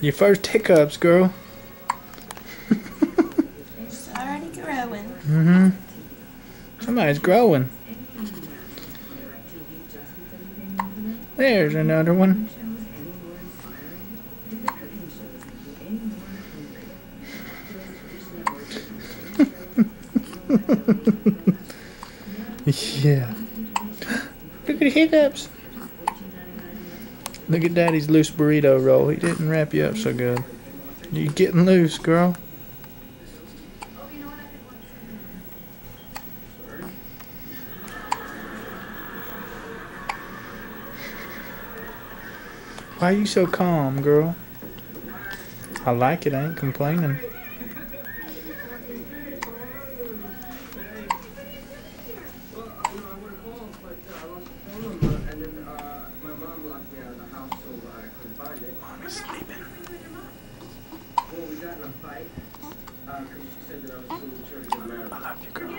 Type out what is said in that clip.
Your first hiccups, girl. It's already growing. Mm-hmm. Somebody's growing. There's another one. Yeah. Look at Hiccups. Look at Daddy's loose burrito roll. He didn't wrap you up so good. You're getting loose, girl. Why are you so calm, girl? I like it. I ain't complaining. Mommy's sleeping. Well, we got in a fight because she said that I was too mature to get married. I love you, girl.